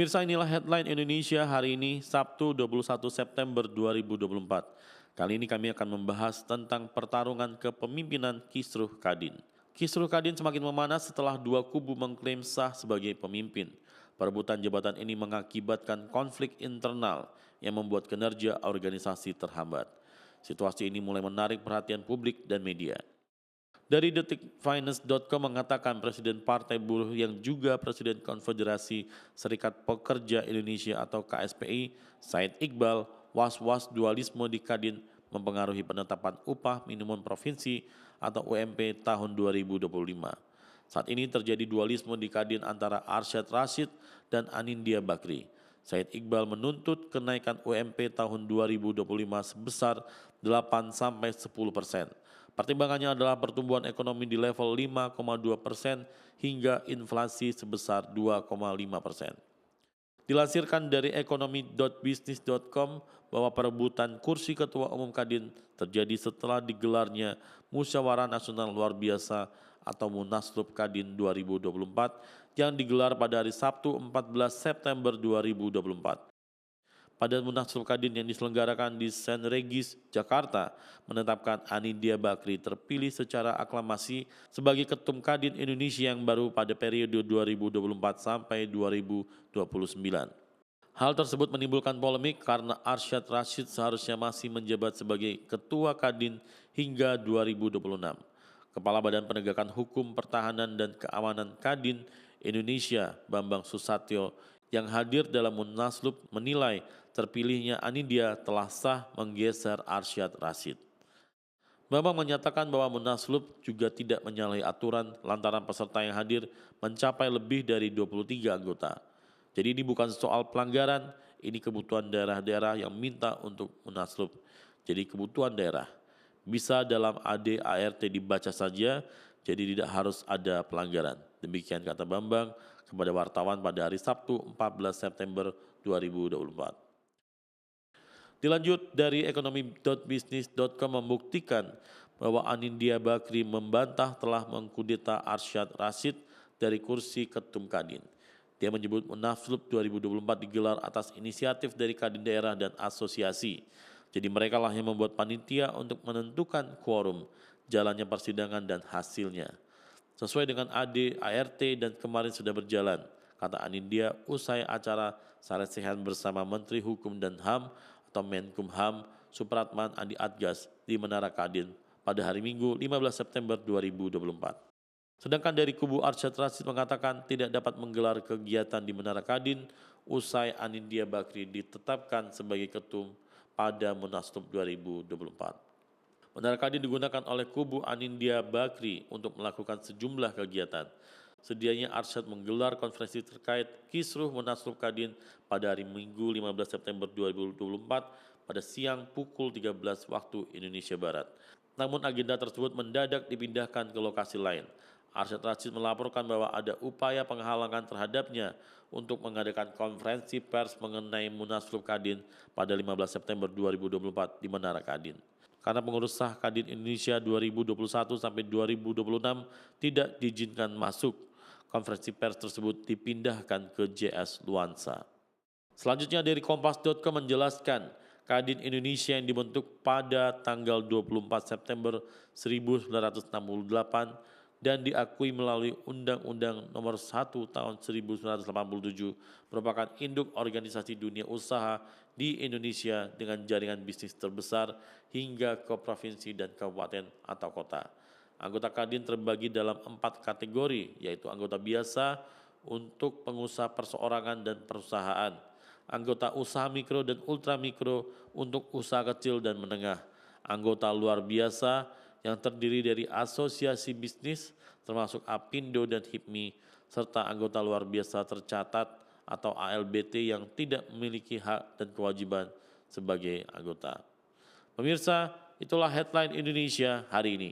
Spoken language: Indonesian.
Pemirsa, inilah headline Indonesia hari ini, Sabtu 21 September 2024. Kali ini kami akan membahas tentang pertarungan kepemimpinan Kisruh Kadin. Kisruh Kadin semakin memanas setelah dua kubu mengklaim sah sebagai pemimpin. Perebutan jabatan ini mengakibatkan konflik internal yang membuat kinerja organisasi terhambat. Situasi ini mulai menarik perhatian publik dan media. Dari detikfinance.com mengatakan Presiden Partai Buruh yang juga Presiden Konfederasi Serikat Pekerja Indonesia atau KSPI, Said Iqbal, was-was dualisme di Kadin mempengaruhi penetapan upah minimum provinsi atau UMP tahun 2025. Saat ini terjadi dualisme di Kadin antara Arsyad Rashid dan Anindya Bakri. Said Iqbal menuntut kenaikan UMP tahun 2025 sebesar 8-10%. Pertimbangannya adalah pertumbuhan ekonomi di level 5,2% hingga inflasi sebesar 2,5%. Dilansirkan dari ekonomi.bisnis.com bahwa perebutan kursi Ketua Umum Kadin terjadi setelah digelarnya Musyawarah Nasional Luar Biasa atau Munaslup Kadin 2024 yang digelar pada hari Sabtu 14 September 2024. Pada Munaslup Kadin yang diselenggarakan di St. Regis, Jakarta, menetapkan Anindya Bakri terpilih secara aklamasi sebagai Ketum Kadin Indonesia yang baru pada periode 2024 sampai 2029. Hal tersebut menimbulkan polemik karena Arsyad Rashid seharusnya masih menjabat sebagai Ketua Kadin hingga 2026. Kepala Badan Penegakan Hukum Pertahanan dan Keamanan Kadin Indonesia, Bambang Susatyo, yang hadir dalam Munaslup menilai terpilihnya Anindya telah sah menggeser Arsyad Rashid. Bambang menyatakan bahwa Munaslup juga tidak menyalahi aturan lantaran peserta yang hadir mencapai lebih dari 23 anggota. Jadi ini bukan soal pelanggaran, ini kebutuhan daerah-daerah yang minta untuk Munaslup. Jadi kebutuhan daerah. Bisa dalam AD/ART dibaca saja, jadi tidak harus ada pelanggaran. Demikian kata Bambang kepada wartawan pada hari Sabtu 14 September 2024. Dilanjut dari ekonomi.bisnis.com membuktikan bahwa Anindya Bakri membantah telah mengkudeta Arsyad Rashid dari kursi Ketum Kadin. Dia menyebut Munaslup 2024 digelar atas inisiatif dari Kadin daerah dan asosiasi. Jadi mereka lah yang membuat panitia untuk menentukan quorum, jalannya persidangan dan hasilnya. Sesuai dengan AD/ART dan kemarin sudah berjalan, kata Anindya usai acara saresehan bersama Menteri Hukum dan HAM atau Menkumham Supratman Andi Adgas di Menara Kadin pada hari Minggu 15 September 2024. Sedangkan dari kubu Arsyad Rashid mengatakan tidak dapat menggelar kegiatan di Menara Kadin usai Anindya Bakri ditetapkan sebagai ketum pada Munaslup 2024. Menara Kadin digunakan oleh kubu Anindya Bakri untuk melakukan sejumlah kegiatan. Sedianya Arsyad menggelar konferensi terkait kisruh Munaslup Kadin pada hari Minggu 15 September 2024 pada siang pukul 13 waktu Indonesia Barat. Namun agenda tersebut mendadak dipindahkan ke lokasi lain. Arsyad Rashid melaporkan bahwa ada upaya penghalangan terhadapnya untuk mengadakan konferensi pers mengenai Munaslup Kadin pada 15 September 2024 di Menara Kadin. Karena pengurus sah Kadin Indonesia 2021 sampai 2026 tidak diizinkan masuk, konferensi pers tersebut dipindahkan ke JS Luansa. Selanjutnya dari Kompas.com menjelaskan, Kadin Indonesia yang dibentuk pada tanggal 24 September 1968 dan diakui melalui Undang-Undang Nomor 1 Tahun 1987 merupakan induk organisasi dunia usaha di Indonesia dengan jaringan bisnis terbesar hingga ke provinsi dan kabupaten atau kota. Anggota Kadin terbagi dalam 4 kategori, yaitu anggota biasa untuk pengusaha perseorangan dan perusahaan, anggota usaha mikro dan ultramikro untuk usaha kecil dan menengah, anggota luar biasa yang terdiri dari asosiasi bisnis termasuk Apindo dan HIPMI, serta anggota luar biasa tercatat atau ALBT yang tidak memiliki hak dan kewajiban sebagai anggota. Pemirsa, itulah headline Indonesia hari ini.